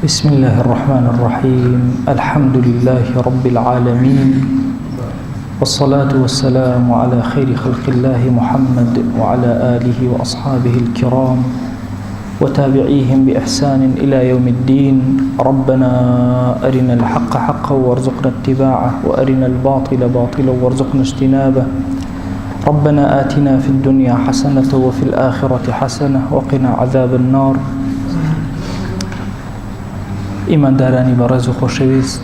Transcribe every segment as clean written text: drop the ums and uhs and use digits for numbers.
بسم الله الرحمن الرحيم. الحمد لله رب العالمين، والصلاة والسلام على خير خلق الله محمد وعلى آله وأصحابه الكرام وتابعيهم بإحسان إلى يوم الدين. ربنا أرنا الحق حقا وارزقنا اتباعه، وأرنا الباطل باطلا وارزقنا اجتنابه. ربنا آتنا في الدنيا حسنة وفي الآخرة حسنة وقنا عذاب النار. إيمان داراني برز وخوشويست،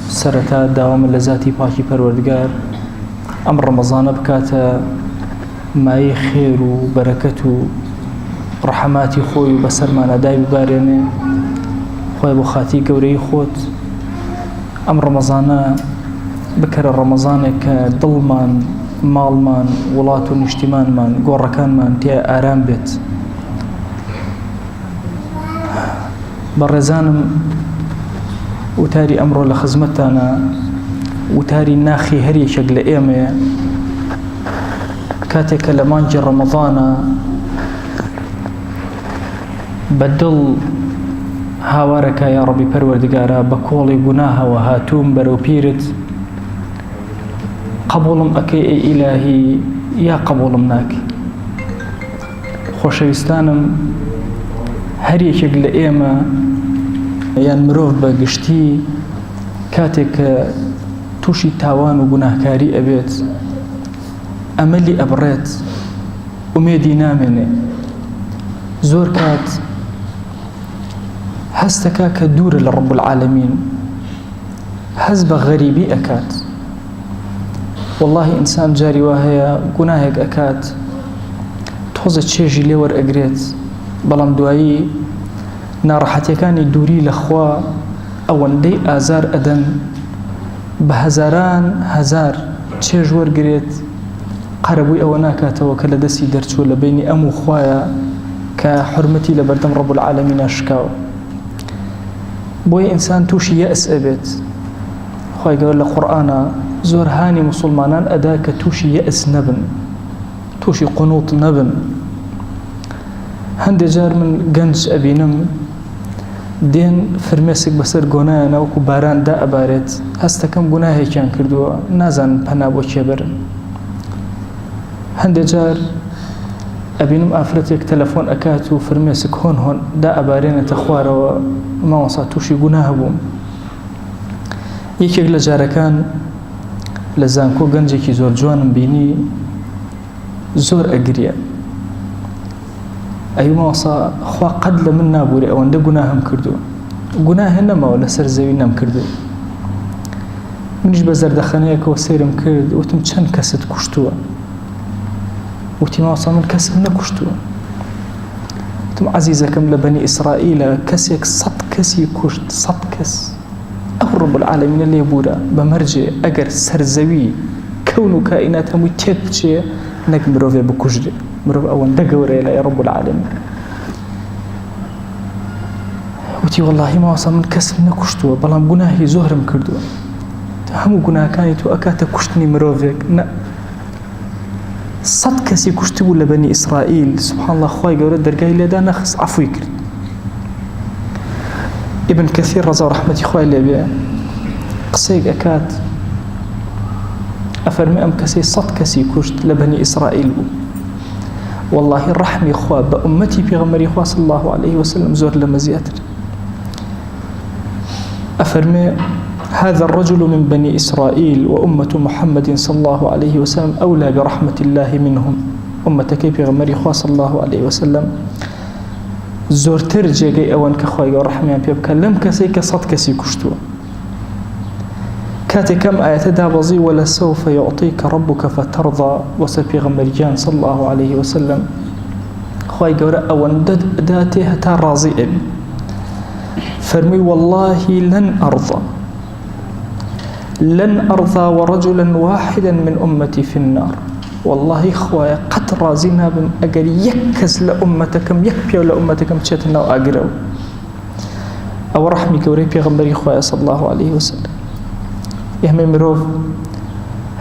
سرتا داوم لذاتي باكي پروردگار أمر رمضان بكاتا ماي خير وبركة رحماتي خوي بسر ما نداي بباريني خوي بخاتي قوري خوت. أمر رمضان بكر الرمضان كدلمان مالمان ولاتو نشتمان من قوركان من تيا آرام بيت. برزانم وتاري أمره لخزمتنا وتاري ناخي هري شغل إيمي كاتك لمانجي رمضان بدل هاوارك يا ربي پروردگارا بكولي گناها وهاتوم برو بيرت قبولم أكي إلهي يا قبولم ناكي خوشويستانم هەریەکێک شغل ئێمە یان مرۆڤ بەگشتی کاتێک تووشی تاوان و گوناهکاری ئەبێت ئەمەلی ئەبڕێت ئومێدی نامێنێ. زۆر کات هەستەکە کە دوورە لە ڕەب العالەمین، هەست بە غەریبی ئەکات. واللهی ئینسان جاری وا هەیە گوناهێک ئەکات تۆزە چێژی لێ وەرئەگرێت، بەڵام دوایی ناڕەحەتیەکانی دووری لەخوا ئەوەندەی ئازار ئەدەن بە هەزاران هەزار چێژ وەرگرێت قەرەبووی ئەوە ناکاتەوە کە لە دەستی دەرچوو لە بینی ئەم و خوایە کە حورمەتی لە بەردەم ڕەب العالەمینە شکاوە. بۆیە ئینسان تووشی یەئس ئەبێت. خوای گەورە لە قورئانە زۆر هانی موسڵمانان ئەدا کە تووشی یەئس نەبن، تووشی قونووت نەبن. هەندێک جار من گەنج ئەبینم دێن فرمێسک بەسەر گۆنایانە وەکو باران دا ئەبارێت، هەستەکەم گوناهێکیان کردووە نازانن پەنا بۆ کێبەرن. هەندێک جار ئەبینم ئافرەتێک تەلەفۆن ئەکات و فرمێسک هۆن هۆن دا ئەبارێنێتە خوارەوە، ماوەسا تووشی گوناه بووم. یەکێک لە جارەکان لە زانکۆ گەنجێکی زۆر جوانم بینی زۆر ئەگریە. ئەیومە وەسا خوا قەد لە من نابوورێ ئەوەندە گوناهم کردووە، گوناهێ نەماوە لەسەر زەوی نەم کردو. منیش بە زەردەخەنەیەکەوە سەیرم کرد، وتم چەند کەست کوشتووە؟ وتی ماوەسا من کەسم نەکوشتووە. وتم عەزیزەکەم لە بەنی ئیسرائیلە کەسێک 100 کەسی کوشت، 100 کەس. ئەو ڕەب العالەمینە لێبوورە بە مەرجێ ئەگەر سەرزەوی کەون و کائینات هەمووی تێک بچێ نەک مرۆڤێ بکوژرێ. مرۆڤ ئەوەندە گەورەیە لای ڕەب العالەمین. وتی وەڵڵاهی ماوەسا من کەسم نەکوشتووە بەڵام گوناهی زۆرم کردووە. هەموو گوناهەکانی تۆ ئەکاتە کوشتنی مرۆڤێک؟ نە، 100 کەسی کوشتبوو لە بەنی ئیسرائیل. سوبحان الله، خوای گەورە دەرگای لێدا نەخست، عەفوی کرد. ئیبن کەثیر ڕەزا و ڕەحمەتی خوای لێبێ قسەیەک ئەکات ئەفەرمێ ئەم کەسەی 100 کەسی کوشت لە بەنی ئیسرائیل بوو. والله رحمي خوا بأمتي بيغمري خوا صلى الله عليه وسلم زور لما زياتر. أفرمي هذا الرجل من بني إسرائيل وأمة محمد صلى الله عليه وسلم أولى برحمة الله منهم. أمتك بيغمري خوا صلى الله عليه وسلم زور ترجي أوان كخواي ورحمي بيبكى لم كسيك صد كسي كشتوا كاتي كم آية دابزي ولا سوف يعطيك ربك فترضى. وسبي غمريان صلى الله عليه وسلم خواي قورا أوان داتي هتا راضي أبي فرمي والله لن أرضى ورجلا واحدا من أمتي في النار. والله خواي قد رازينا بم أقل يكز لأمتكم يكبي لأمتكم تشتنا وأقروا أو رحمي قوري بيغمري خواي صلى الله عليه وسلم. يهمي مروف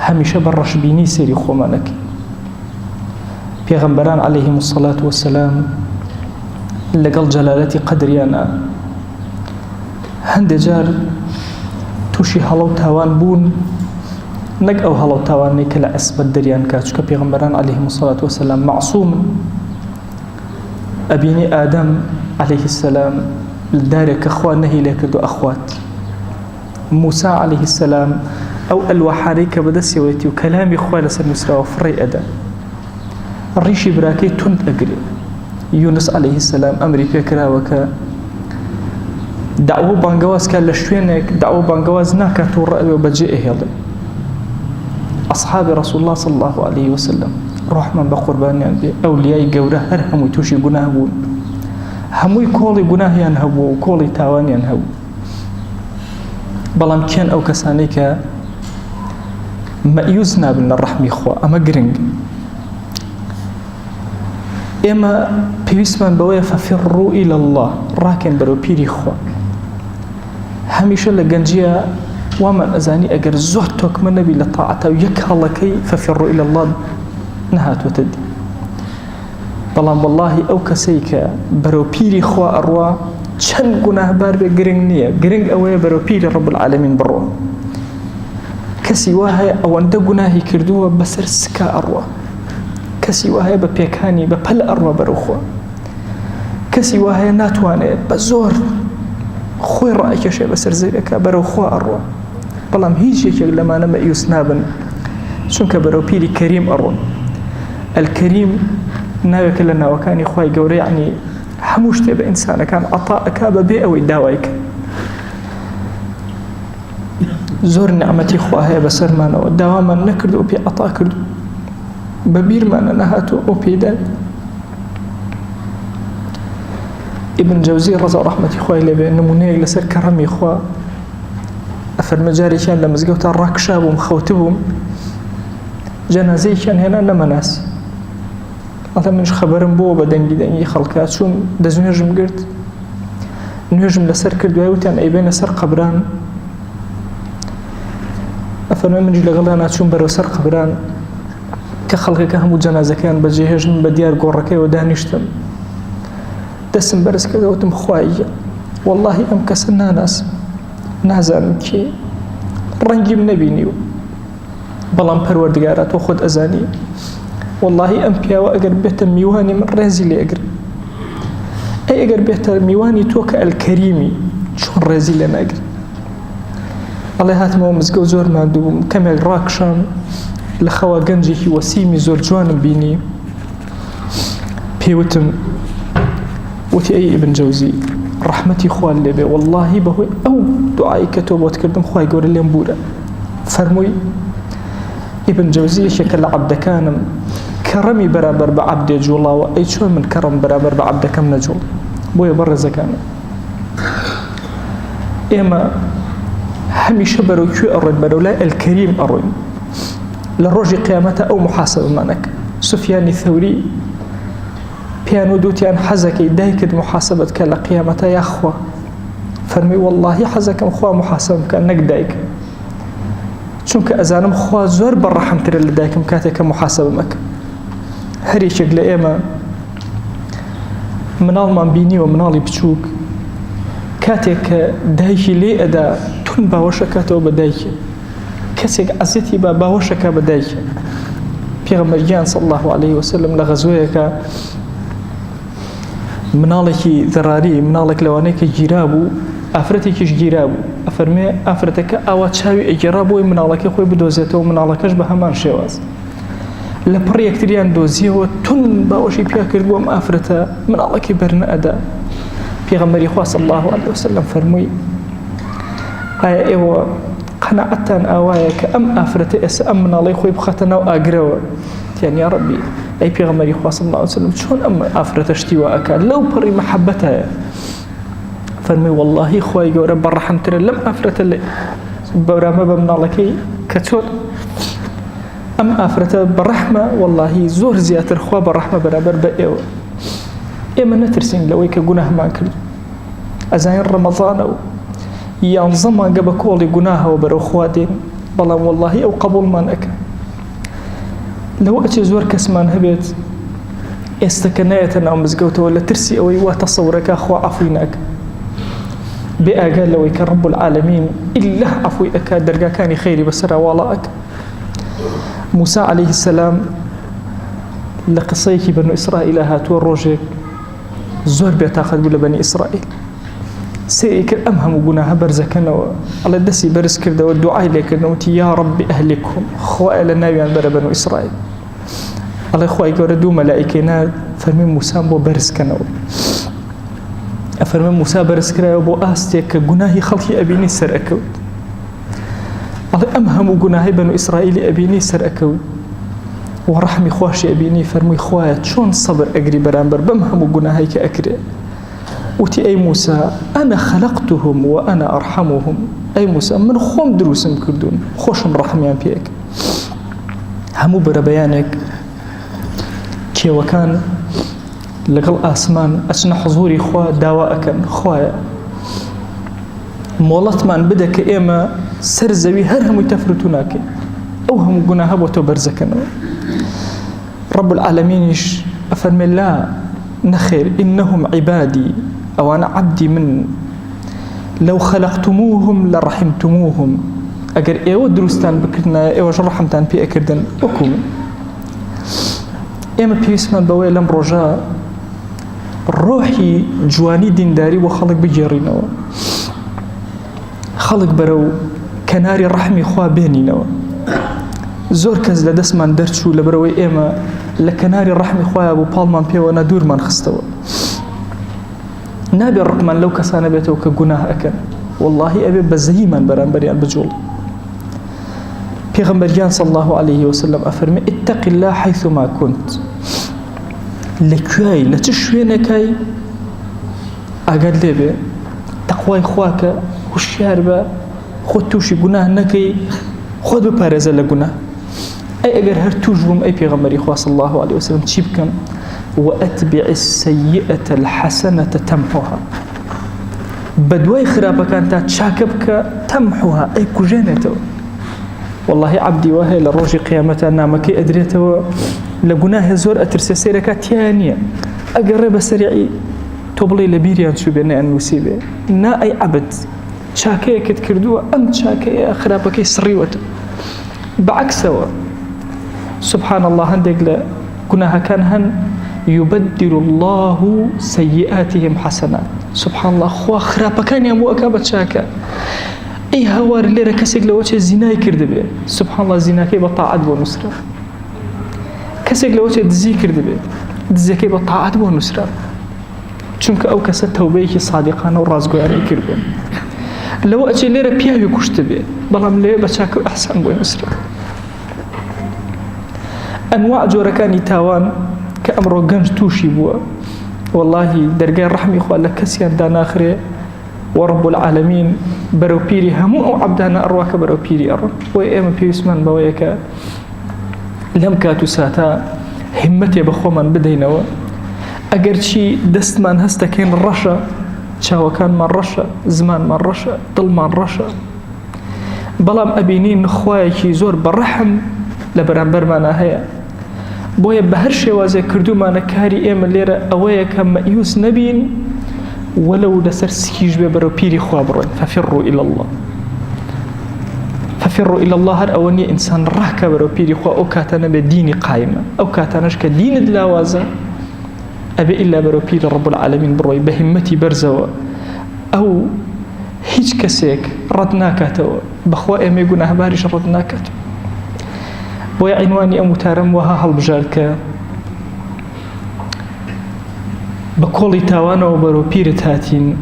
هميشه برش بيني سيري خومانك. پیغمبران عليهم الصلاة والسلام لقل جلالتي قدريانا هەندێک جار تووشی هەڵە و تاوان بوون، نەک ئەو هەڵە و تاوانەی کە لە عیسمەت دەریان کات، چونکە پێغەمبەران عەلەیهیمو سەڵات وەسەلام مەعسوومن. ئەبینی ئادەم عەلەیهی سەلام لە دارێک کە خوا نەهی لێ کردو ئەخوات، موسا عەلەیهی سەلام ئەو ئەلواحانەی کە بەدەستیەوەیەتی و کەلامی خوا لەسەر نووسراوە فڕێ ئەدا، ڕیشی براکەی تند ئەگرێ. یونس عەلەیهی سەلام ئەمری پێکراوە کە دعوە بانگەواز کە لە شوێنێک دعوە بانگەواز ناکات و ڕەوێ بەجێ ئەهێڵێ. ئەصحابی ڕەسوول الله صلی الله علیه وسلم ڕحمان بە قوربانیان بێ، ئەولیای گەورە هەر هەمووی تووشی گوناه بوون، هەمووی کۆڵی گوناهیان هەبوو و کۆڵی تاوانیان هەبوو. بەڵام کێن ئەو کەسانەی کە مەئیوز نابن لە ڕەحمی خوا، ئەمە گرنگ. ئێمە پێویستمان بەوەیە فەفیڕوا ئیلە الله، ڕاکەین بەرەو پیری خوا. هەمیشە لە گەنجیە وامان ئەزانی ئەگەر زۆر تۆکمە نەبی لە تاعەتە و یەک هەڵەکەی فەفیڕوا ئیلە الله نەهاتوەتە دی. بەڵام وەڵڵاهی ئەو کەسەی کە بەرەو پیری خوا ئەڕوا چەند گوناهبار بێ گرنگ نییە، گرنگ ئەوەیە بەرەو پیری ڕەب العالەمین بڕۆ. کەسی وا هەیە ئەوەندە گوناهی کردووە بەسەر سکا ئەڕوا، کەسی وا هەیە بە پێکانی بە پەل ئەڕوا بەرەو خوا، کەسی وا هەیە ناتوانێت بە زۆر خۆی ڕائکێشێ بەسەر زەویەکە بەرەو خوا ئەڕوا. بەڵام هیچ یەکێک لەمانە مەئیوس نابن، چونکە بەرەو پیری کەریم ئەڕۆن. ئەلکەریم ناوێکە لە ناوەکانی خوای گەورە، یعنی هەموو شتێ بە ئینسانەکان عەتا ئەکا بەبێ ئەوەی داوای کرد. زۆر نعمەتی خوا هەیە بەسەرمانەوە، داوامان نەکرد و پێ عەتا کرد، بە بیرمانە نەهاتوە ئەو پێدات. ئیبن جەوزی ڕەزا ڕەحمەتی خوای لێبێ نمونەیەک لەسەر کەڕەمی خوا ئەفەرمێ جارێکیان لە مزگەوتە ڕاکشا بووم، خەوتە بووم، جەنازەیەکیان هێنا نەمەناسی. ئەڵێ منش خەبەرم بۆ بە دەنگی دەنگی خەڵکا، چوون دەستنوێژم گرت، نوێژم لەسەر کرد، دوای وتیان ئەیبێنە سەر قەبران. ئەفەرمێ منیش لەگەڵیان چوون بەرەو سەر قەبران کە خەڵکەکە هەموو جەنازەکەیان بەجێهێژن، بە دیار گۆڕەکەیەوە دانیشتم، دەستم بەرز کردە وتم خوایە وەڵڵاهی ئەم کەسە ناناسم، نازانم کێ، ڕەنگیم نەبینیوە، بەڵام پەروەردگارە تۆ خۆت ئەزانی، والله ئەم پیاوە ئەگەر بێتە میوانی من ڕێزی لێ ئەگرم. ئەی ئەگەر بێتە میوانی تۆ کە ئەلکەریمی چۆن ڕێزی لێ ناگرم. ئەڵێ هاتمەوە مزگەوت زۆر ماندوو بووم، کەمێک ڕاکشان لە خەوا گەنجێکی وەسیمی زۆر جوانم بینی، پێوتم وتی ئەی ئیبن جەوزی ڕەحمەتی خوا لێبێ، واللهی بەهۆی ئەو دوعای کە تۆ بۆت کردم خوای گەورە لێم بوورە. فەرمووی ئیبن جەوزی یەکێکە لە عەبدەکانم کەڕەمی بەرامبەر بە عەبدێ جوڵاوە، ئەی چۆن من کەڕەم بەرامبەر بە عەبدەکەم نەجوڵ. بۆیە بەڕێزەکانم ئێمە هەمیشە بەرەو کوێ ئەڕۆین؟ بەرەو لای ئەلکەریم ئەڕۆین. لە ڕۆژی قیامەتە ئەو محاسەبەمانەکە. سوفیانی ثەوری پیان و دوتیان حەزەکەی دایکت محاسەبەت کە لە قیامەتە یاخوا، فەرمی واللهی حەزەکەم خوا محاسەبەم کە نەک دایک، چونکە ئەزانم خوا زۆر بەڕەحەمترە لە دایکم کاتێککە محاسەبەمەکە. هەر یەکێک لە ئێمە مناڵمان بینیوە، مناڵی بچووک، کاتێک کە دایکی لێ ئەدا تون باوەشەکاتەوە بە دایکێ، کەسێک عەزەتی بە باوەشەکە بە دایکێ. پێغەمبەرگیان صلی الله علیه وسلم لە غەزوەیەکە مناڵێکی ذەراری، مناڵێک لەوانەیە کە گیرا بوو، ئافرەتێکیش گیرا بوو، ئەفەرمێ ئافرەتەکە ئاوا چاوی ئەگێڕا بۆی مناڵەکەی خۆی بدۆزێتەوە، مناڵەکەش بە هەمان شێواز لە پڕ یەکتریان دۆزیەوە، تون باوەشی پیا کرد بۆ ئەم ئافرەتە مناڵەکەی بەرنە ئەدا. پێغەمبەری خوا صلی الله علیه وسلم فەرمووی ئایا ئێوە قەناعەتتان ئاوایە کە ئەم ئافرەتە ئێستا ئەم مناڵەی خۆی بخاتە ناو ئاگرەوە؟ تیان یا ڕەبی ئەی پێغەمبەری خوا صلی الله علیه وسلم چۆن ئەم ئافرەتە شتی وا ئەکا، لەو پڕی مەحەبەت هەیە. فەرمووی واللهی خوای گەورە بەڕەحەمترە لەم ئافرەتە بەرامبەر بە مناڵەکەی کە چۆن ئەم ئافرەتە بەڕەحمە، واللهی زۆر زیاتر خوا بەڕەحمە بەرامبەر بە ئێوە. ئێمە نەترسین لەوەی کە گوناهمان کرد، ئەزانین ڕەمەزانە و 11 مانگە بە کۆڵی گوناهەوە بەرەو خوا دێن، بەڵام واللهی ئەو قەبوڵمان ئەکە. لەوە ئەچێ زۆر کەسمان هەبێت ئێستا کە نایەتە ناو مزگەوتەوە لە ترسی ئەوەی وا تەسەورەکە خوا عەفوی ناکە. بأقال لو يكن رب العالمين إلا عفوي أكاد درجا كان خيري بسرا والله موسى عليه السلام لقصيك بنو إسرائيل هاتوا الروجك زور بيتاخذ بلا بني إسرائيل سيك أمهم وقناها برزكنا على دسي برز كرده والدعاء لك نوتي يا رب أهلكهم خواء للنبي عن بنو إسرائيل الله خواء يقول ملائكنا فرمي موسى بو برز كنا أفرمي موسى برز كنا بو آستيك قناهي خلقي أبيني سر أكود الله أمهم وقناهي بنو إسرائيل أبيني سر أكود ورحمي خواشي أبيني فرمي خوايا شون صبر أجري برانبر بمهم وقناهي كأكري وتي أي موسى أنا خلقتهم وأنا أرحمهم أي موسى من خوم دروسم كردون خوشم رحميان بيك همو بربيانك كي وكان لقل آسمان أسنا حضوري خوا دواءكن خوايا مولت من بدك إيما سرزوي هرهم يتفرتوناك أو هم قناها وتبرزكن رب العالمين أفرمي لا نخير إنهم عبادي أو أنا عبدي من لو خلقتموهم لرحمتموهم أجر إيوه دروستان بكرنا إيوه رحمتان بي أكردن أكم إما بيسمان بوي لم رجاء روحي جواني دينداري وخلق بجيرينو خلق برو كناري رحمي خوا بينينو زور كز لدسمان درتشو لبروي إما لكناري رحمي خوا أبو بالمان بي وانا دور من خستو نابي الرقمان لو كسانا بيتو كقناه أكن والله أبي بزيما بران بريان بجول پیغمبريان صلى الله عليه وسلم أفرمي اتق الله حيثما كنت لكواي لتشوينكاي أقل لبي تقوى خواك وشيار با خود توشي قناه نكي خود بپارزة لقناه أي أقر هر توجبهم أي پیغمبري خواه صلى الله عليه وسلم تشيبكم وأتبع السيئة الحسنة تمحوها بدواي خرابة كانت تشاكبك تمحوها أي كجانته والله عبدي وهي لروج قيامتها نامك أدريته لقناه زور أترسسيرك تيانية أقرب سريعي تبلي لبيريان شو بينا أن نسيبه نا أي عبد شاكيه كتكردوه أم شاكيه خرابك سريوته بعكسه سبحان الله هندق لقناها كان هن يبدل الله سيئاتهم حسنات سبحان الله خوا خرابة كان يمو أكابت شاكا أي هوار اللي ركسك لوجه الزنا يكرد به سبحان الله الزنا كي بطاعت ونصرة كسك لوجه دزي كرد به دزي كي بطاعت ونصرة چونك أو كسد توبيك صادقان ورازقو يعني يكرد به لو أجي اللي ربيا يكشت به بلام ليه بشاكو أحسن ونصرة أنواع جوركاني تاوان كأمره جنج توشي بوا والله درجة رحمي إخوة لك كسيان دانا آخره ورب العالمين برو بيري همو أو عبدانا أرواك برو بيري أروا وإيما بيسمان بويك لم كاتو ساتا همتي بخو من بدينوا أجر شي دست من هستكين الرشا شاو كان من رشا زمان من رشا ضل من رشا بلام أبينين خوايكي زور برحم لبرانبر مانا هيا بويا بهر شوازي كردو مانا كاري ايما ليرا اويا كم مأيوس نبين ولو لسر سكيج ببرو بيري خوابرون ففروا إلى الله ففروا إلى الله هر أولي إنسان راه كبرو بيري خوا أو كاتانا بديني قائمة أو كاتاناش كدين دلاوازة أبي إلا برو بيري رب العالمين بروي بهمتي برزوا أو هيج كسيك ردناكاتو بخوا إيما يقول أهباريش ردناكاتو بويا عنواني أموتارم وها هالبجارك بكولي تاوانا وبرو بيرت هاتين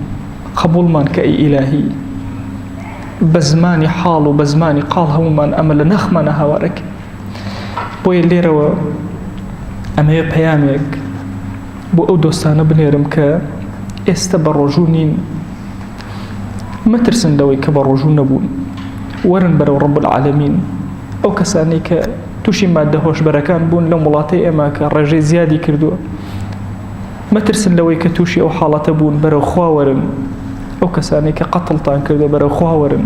قبول من كأي إلهي بزماني حال وبزماني قال هومان أمل نخمنا هوارك بويا اللي روا أما يبيامك بو أو دوستانا بنيرم كا استبرجونين ما ترسن دوي كبرجون نبون ورن برو رب العالمين أو كساني توشي مادة هوش بركان بون لو ملاتي إما كرجي زيادي كردو ما ترسن لوي كتوشي أو حالة بون برو خواورن أو كساني كقتل تان كردو برو خواورن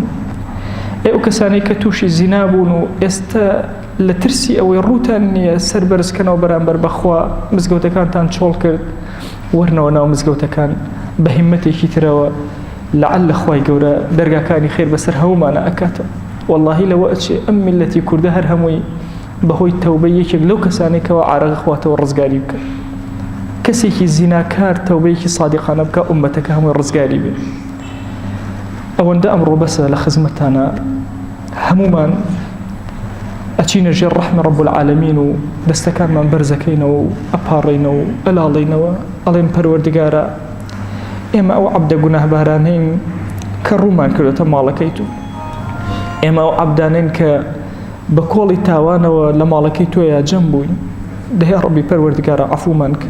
أو كساني كتوشي زنابون استا لترسي أو يروتان يسر برز كانوا برانبر بخوا مزقوتا كان تان شول كرد ورنا وناو مزقوتا كان بهمتي كتروا لعل خوای گەورە دەرگاکانی خێر بەسەر هەومانە ئەکاتە واللهی لەوە ئەچێ ئەم میلەتی کوردە هەر هەمووی بەهۆی تەوبەی یەکێک لەو کەسانێکەوە عارەق خواتەوە ڕزگاری بکە کەسێکی زیناکار تەوبەیەکی صادقانە بکە ئومەتەکە هەمووی ڕزگاری بێ ئەوەندە ئەمڕۆ بەسە لە خزمەتانە هەمومان ئەچینە ژێر ڕەحمە ڕەب العالەمین و دەستەکانمان بەرزەکەینەوە و ئەپاڕێنەوە و ئەلاڵێنەوە ئەڵێن پەروەردگارە ئێمە ئەو عەبدە گوناهبارانەین کە ڕوومان کردوتە ماڵەکەی تو ئێمە ئەو عەبدانەین کە بە کۆڵی تاوانەوە لە ماڵەکەی تۆیە جەم بووین دەیا ڕەبی پەروەردگارە عەفومان کە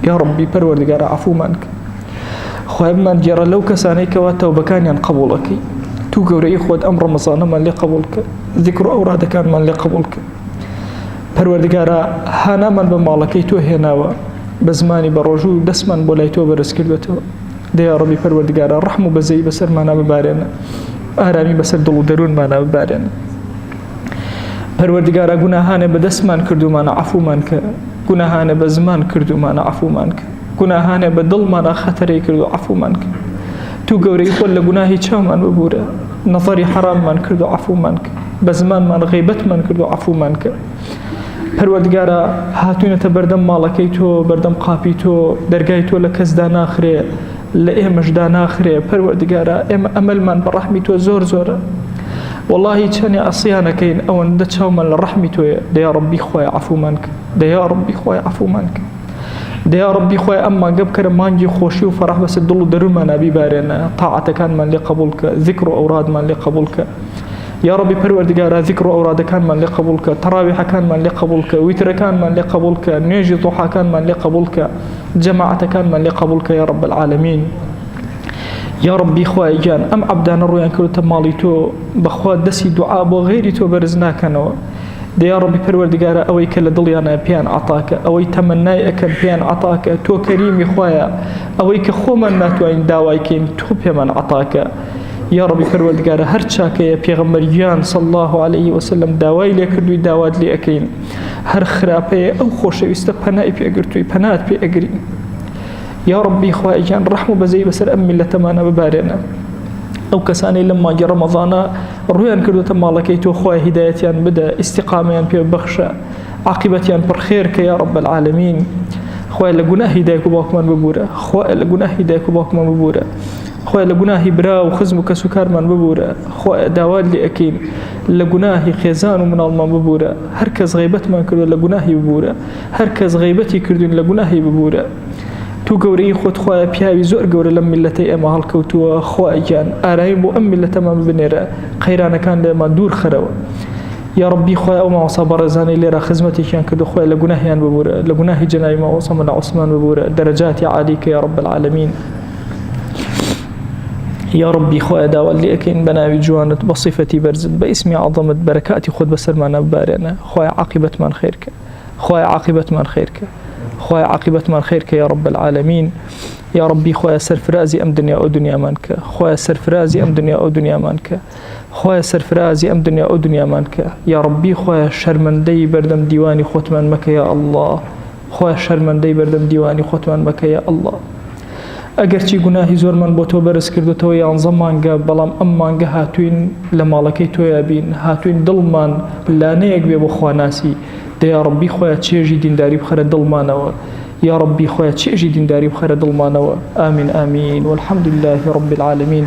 یا ڕەبی پەروەردگارە عەفومان کە خوای بمان گێڕە لەو کەسانەی کەوا تەوبەکانیان قبوڵەکەی تو گەورەی خۆت ئەم ڕەمەزانەمان لێ قبوڵ کە ذیکر و ئەورادەکانمان لێ قبوڵ کە پەروەردگارە هانامان بە ماڵەکەی تۆ هێناوە بە زمانی بە ڕۆژوو دەستمان بۆ لای تۆ بەرز کردوێتەوە دەیا ڕەبی پەروەردگارە ڕەحم و بەزەی بەسەرمانە ببارێنە ئارامی بەسەر دڵ و دەروونمانە ببارێنە پەروەردگارە گوناهانە بە دەستمان کردومانە عەفومان کە گوناهانە بە زمان کردومانە عەفومان کە گوناهانە بە دڵمانە خەتەرەی کردو عەفومان کە تو گەورەی خۆت لە گوناهی چاومان ببوورە نەزەری حەراممان کردو عەفومان کە بە زمانمان غیبەتمان کردو عەفومان کە پەروەردگارە هاتوونەتە بەردەم ماڵەکەی تۆ بەردەم قاپی تۆ دەرگای تۆ لە کەسدا ناخرێ لە ئێمەشدا ناخرێ پەروەردگارە ئێمە ئەمەلمان بە ڕەحمی تۆ زۆر زۆرە واللهی چەنێ ئەسیانەکەین ئەوەندە چاومان لە ڕەحمی تۆیە دەیا ڕەبی خۆی عەفومان کە دەیا ڕەبی خۆی عەفومان کە دەیا ڕەبی خۆی ئەم مانگە بکەرە مانگی خۆشی و فەرەح بەسەر دڵ و دەروونمانە بیبارێنە تاعەتەکانمان لێ قبوڵ کە ذیکر و ئەورادمان لێ قبوڵ کە یا ڕەبی پەروەردگارە ذیکر و ئەورادەکانمان لێ قبوڵ کە تەراویحەکانمان لێ قبوڵ کە ویترەکانمان لێ قبوڵ کە نوێژی دوحاکانمان لێ قبوڵ کە جەماعەتەکانمان لێ قبوڵ کە یا ڕەب العالەمین یا ڕەبی خوای گیان ئەم عەبدانە ڕویان کردوتە ماڵی تۆ بەخوا دەستی دوعا بۆ غەیری تۆ بەرز ناکەنەوە دەیا ڕەبی پەروەردگارە ئەوەی کە لە دڵیانە پێیان عەتاکە ئەوەی تەمەنای ئەکەن پێیان عەتاکە تۆ کەریمی خوایە ئەوەی کە خۆمان ناتوانین داوای بکەین تۆ پێمان عەتاکە یا ڕەبی پەروەردگارە هەر چاکەیە پێغەمبەریان صلی الله عليه وسلم داوای لێ کردووی داوات لێ ئەکەین هەر خراپەیە ئەو خۆشەویستە پەنای پێگرتووی پەنات پێ ئەگرین یا ڕەبی خوای گیان ڕەحم و بەزەی بەسەر ئەم میلەتەمانە ببارێنە ئەو کەسانەی لەم مانگی ڕەمەزانە ڕویان کردوتە ماڵەکەی تۆ خوای هیدایەتیان بدە ئیستیقامەیان پێ ببەخشە عاقبەتیان پڕخێر کە یا ڕەب العالەمین خوای لە گوناهی دایک و باوکمان ببوورە خوای لە گوناهی دایک و باوکمان ببوورە خوای لە گوناهی برا و خزم و کەس و کارمان ببوورە خوای داوات لێ ئەکەین لە گوناهی خێزان و مناڵمان ببوورە هەر کەس غیبەتمان کردو لە گوناهی ببوورە هەر کەس غیبەتی کردوین لە گوناهی ببوورە تو گەورەی خۆت خوایە پیاوی زۆر گەورە لەم میلەتەی ئێمە هەڵکەوتووە خوای گیان ئارایی بۆ ئەم میلەتەمان بنێرە قەیرانەکان لێمان دوور خەرەوە یا ڕەبی خوای ئەو ماوەسا بەڕێزانەی لێرە خزمەتێکیان کردو خوای لە گوناهیان ببوورە لە گوناهی جەنابی ماوەسا مەلا عوسمان ببوورە دەرەجاتی عالی کە یا ڕەب العالەمین یا ڕەبی خوای داوات لێ ئەکەین بە ناوی جوانت بە صیفەتی بەرزت بە ئیسمی عەظەمت بەرەکاتی خۆت بەسەرمانە ببارێنە خوای عاقبەتمان خێر کە خوای عاقبەتمان خێر کە خوای عاقبەتمان خێر کە یا ڕەب العالەمین یا ڕەبی خوای سەرفرازی ئەم دنیا ئەو دنیامان کە خوای سەرفرازی ئەم دنیا ئەو دنیامان کە خوای سەرفرازی ئەم دنیا ئەو دنیامان کە یا ڕەبی خوای شەرمەندەی بەردەم دیوانی خۆتمان مەکە یا ئەڵڵا خوای شەرمەندەی بەردەم دیوانی خۆتمان مەکە یا ئەڵڵا ئەگەرچی گوناهی زۆرمان بۆ تۆ بەرز کردوتەوە 11 مانگە بەڵام ئەم مانگە هاتوین لە ماڵەکەی تۆیا بین هاتوین دڵمان لانەیەک بێ بۆ خواناسی دەیا ڕەبی خۆیان چێژی دینداری بخەرە دڵمانەوە یا ڕەبی خۆیان چێژی دینداری بخەرە دڵمانەوە ئامین ئامین والحەمدولله رب العالمین